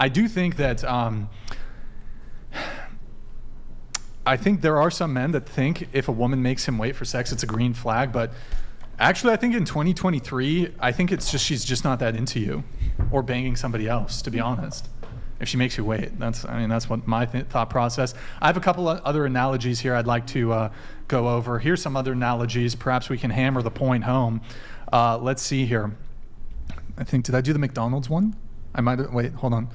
I do think that I think there are some men that think if a woman makes him wait for sex, it's a green flag. But actually, I think in 2023, I think it's just she's just not that into you or banging somebody else, to be honest. If she makes you wait, that's what my thought process. I have a couple of other analogies here I'd like to go over. Here's some other analogies. Perhaps we can hammer the point home. Let's see here. I think, did I do the McDonald's one? I might have, wait, hold on.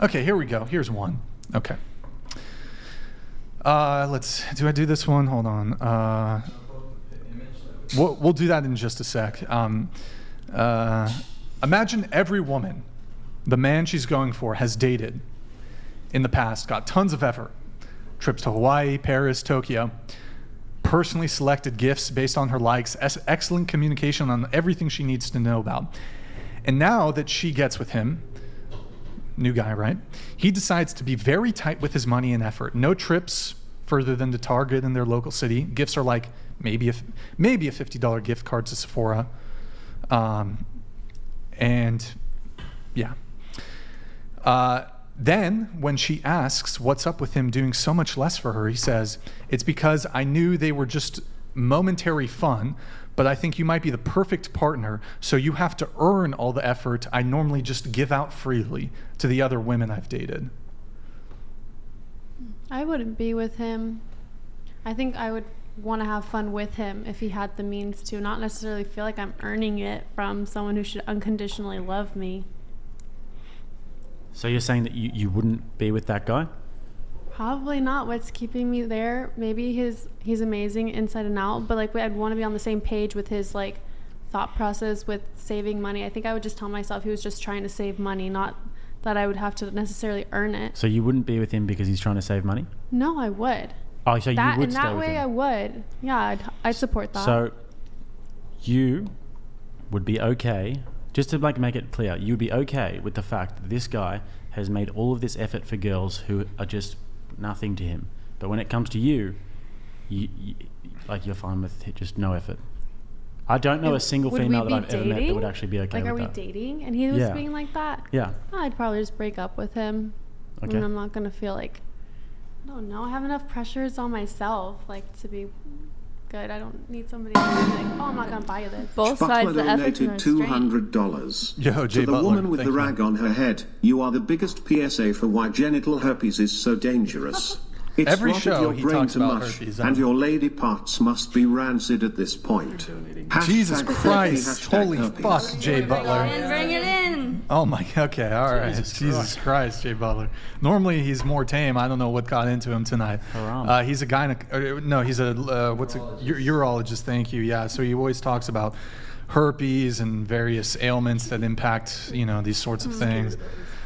Okay, here we go. Here's one. Okay. Do I do this one? Hold on. We'll do that in just a sec. Imagine every woman the man she's going for has dated in the past, got tons of effort. Trips to Hawaii, Paris, Tokyo. Personally selected gifts based on her likes. Excellent communication on everything she needs to know about. And now that she gets with him, new guy, right? He decides to be very tight with his money and effort. No trips further than to Target in their local city. Gifts are like maybe a $50 gift card to Sephora. And yeah. Then when she asks what's up with him doing so much less for her, he says, it's because I knew they were just momentary fun, but I think you might be the perfect partner, so you have to earn all the effort I normally just give out freely to the other women I've dated. I wouldn't be with him. I think I would want to have fun with him if he had the means to, not necessarily feel like I'm earning it from someone who should unconditionally love me. So you're saying that you wouldn't be with that guy? Probably not. What's keeping me there? Maybe he's amazing inside and out, but like I'd want to be on the same page with his like thought process with saving money. I think I would just tell myself he was just trying to save money, not that I would have to necessarily earn it. So you wouldn't be with him because he's trying to save money? No, I would. Oh, so that, you would in stay that with way him? I would. Yeah, I'd support that. So you would be okay, just to like make it clear, you would be okay with the fact that this guy has made all of this effort for girls who are just nothing to him. But when it comes to you, you're fine with just no effort. I don't know a single female that I've ever met that would actually be okay with that. Like, are we dating? And he was being like that? Yeah. I'd probably just break up with him. Okay. And I'm not going to feel like, I don't know, I have enough pressures on myself, like, to be good. I don't need somebody to be like, oh, I'm not going to buy you this. Both sides, the effort and $200. Yo, Jay to the Butler, woman with thank the you. rag on her head, you are the biggest PSA for why genital herpes is so dangerous. It's Every rotted show your he brain talks to about mush, herpes, and your lady parts must be rancid at this point. Jesus Christ, holy herpes. fuck, Jay Butler. Bring it in. Oh my, okay, all right. Jesus Christ, Jay Butler. Normally he's more tame. I don't know what got into him tonight. He's a he's a, urologist, thank you, yeah. So he always talks about herpes and various ailments that impact, these sorts of things.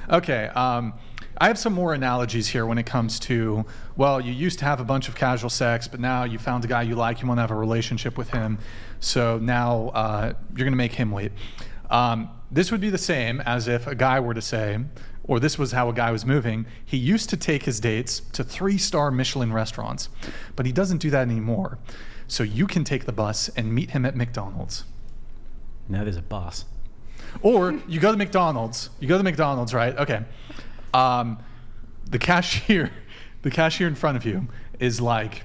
Okay, I have some more analogies here when it comes to, well, you used to have a bunch of casual sex, but now you found a guy you like, you want to have a relationship with him, so now you're going to make him wait. This would be the same as if a guy were to say, or this was how a guy was moving, he used to take his dates to 3-star Michelin restaurants, but he doesn't do that anymore. So you can take the bus and meet him at McDonald's. Now there's a bus. Or you go to McDonald's, right? Okay. The cashier in front of you is like,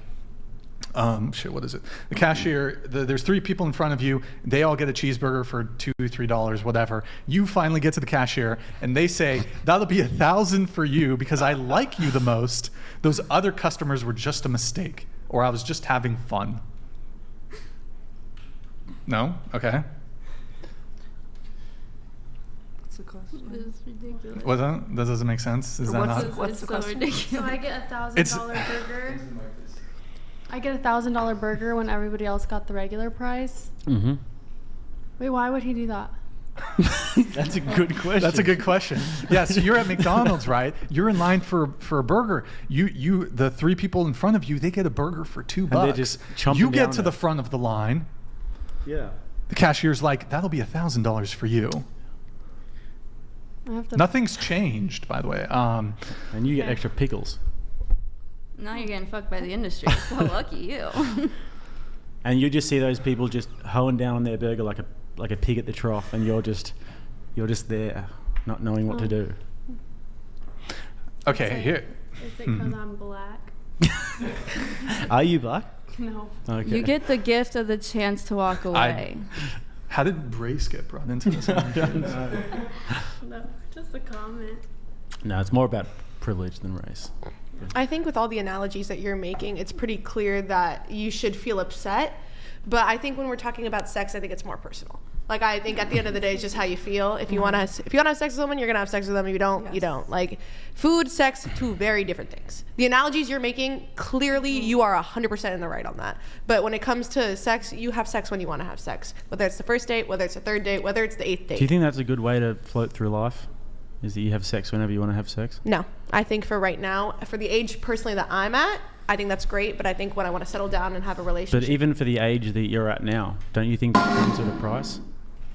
what is it? The cashier, there's 3 people in front of you. They all get a cheeseburger for $2, $3, whatever. You finally get to the cashier and they say, that'll be $1,000 for you because I like you the most. Those other customers were just a mistake, or I was just having fun. No? Okay. This is ridiculous. What? That doesn't make sense. Is that not? What's the question? So I get $1,000 burger. I get $1,000 burger when everybody else got the regular price. Mm-hmm. Wait, why would he do that? That's a good question. That's a good question. Yeah, so you're at McDonald's, right? You're in line for a burger. The 3 people in front of you, they get a burger for $2. And they're just chomping you get down to it. the front of the line. Yeah. The cashier's like, that'll be $1,000 for you. I have to. Nothing's changed, by the way. And you get Okay. extra pickles. Now you're getting fucked by the industry. So lucky you. And you just see those people just hoeing down on their burger like a pig at the trough, and you're just there, not knowing what to do. Okay, here. Is it because I'm black? Are you black? No. Okay. You get the gift of the chance to walk away. How did race get brought into this? No, just a comment. No, it's more about privilege than race. I think with all the analogies that you're making, it's pretty clear that you should feel upset. But I think when we're talking about sex, I think it's more personal. Like, I think at the end of the day, it's just how you feel. If you want to have sex with someone, you're going to have sex with them. If you don't, you don't. Like, food, sex, two very different things. The analogies you're making, clearly you are 100% in the right on that. But when it comes to sex, you have sex when you want to have sex. Whether it's the first date, whether it's the third date, whether it's the 8th date. Do you think that's a good way to float through life? Is that you have sex whenever you want to have sex? No. I think for right now, for the age personally that I'm at, I think that's great. But I think when I want to settle down and have a relationship. But even for the age that you're at now, don't you think that comes at a price?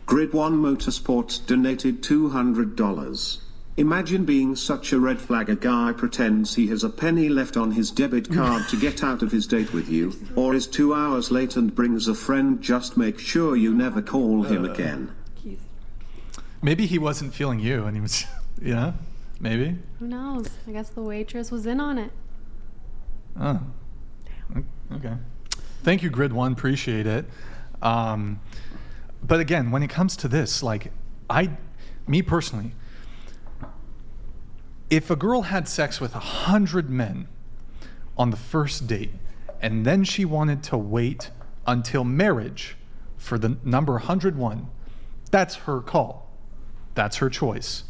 Grid 1 Motorsports donated $200. Imagine being such a red flag. A guy pretends he has a penny left on his debit card to get out of his date with you, or is 2 hours late and brings a friend. Just make sure you never call him again. Maybe he wasn't feeling you and he was, maybe. Who knows? I guess the waitress was in on it. Oh, okay. Thank you, Grid 1. Appreciate it. But again, when it comes to this, like, me personally, if a girl had sex with 100 men on the first date, and then she wanted to wait until marriage for the number 101, that's her call. That's her choice.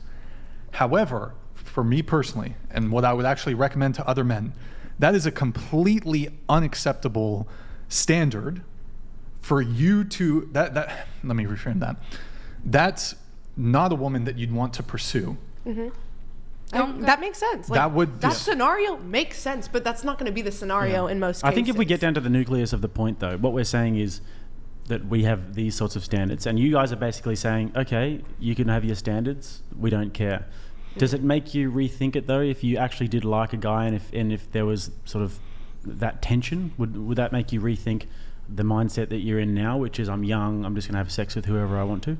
However, for me personally, and what I would actually recommend to other men, that is a completely unacceptable standard for you to, let me reframe that. That's not a woman that you'd want to pursue. Mm-hmm. That makes sense. Like, that scenario makes sense, but that's not going to be the scenario in most cases. I think if we get down to the nucleus of the point, though, what we're saying is that we have these sorts of standards, and you guys are basically saying, okay, you can have your standards, we don't care. Does it make you rethink it, though, if you actually did like a guy, and if there was sort of that tension? Would that make you rethink the mindset that you're in now, which is I'm young, I'm just going to have sex with whoever I want to?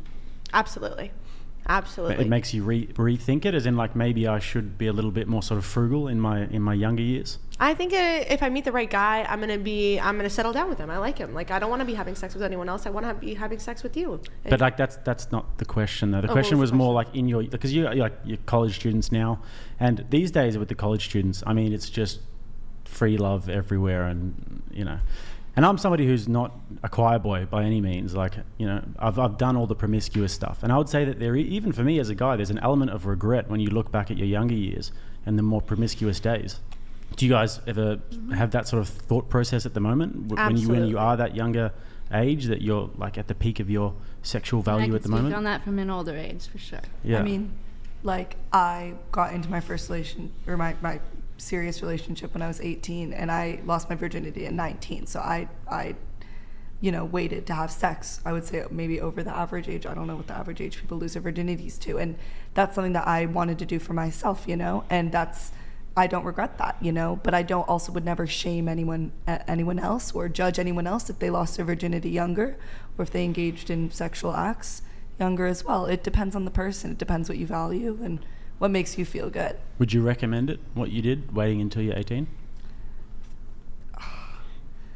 Absolutely. It makes you rethink it, as in, like, maybe I should be a little bit more sort of frugal in my younger years. I think if I meet the right guy, I'm gonna settle down with him. I like him. Like, I don't want to be having sex with anyone else. I want to be having sex with you. But like that's not the question, though. The question was more like in your, because you're college students now, and these days with the college students, I mean, it's just free love everywhere, and And I'm somebody who's not a choir boy by any means. Like, I've done all the promiscuous stuff. And I would say that even for me as a guy, there's an element of regret when you look back at your younger years and the more promiscuous days. Do you guys ever have that sort of thought process at the moment? Absolutely. When you are that younger age, that you're like at the peak of your sexual value at the moment? I can speak on that from an older age, for sure. Yeah. I mean, like, I got into my first my serious relationship when I was 18, and I lost my virginity at 19. So I waited to have sex, I would say maybe over the average age. I don't know what the average age people lose their virginities to. And that's something that I wanted to do for myself, and I don't regret that, but I would never shame anyone else or judge anyone else if they lost their virginity younger or if they engaged in sexual acts younger as well. It depends on the person. It depends what you value and what makes you feel good. Would you recommend it, what you did, waiting until you're 18?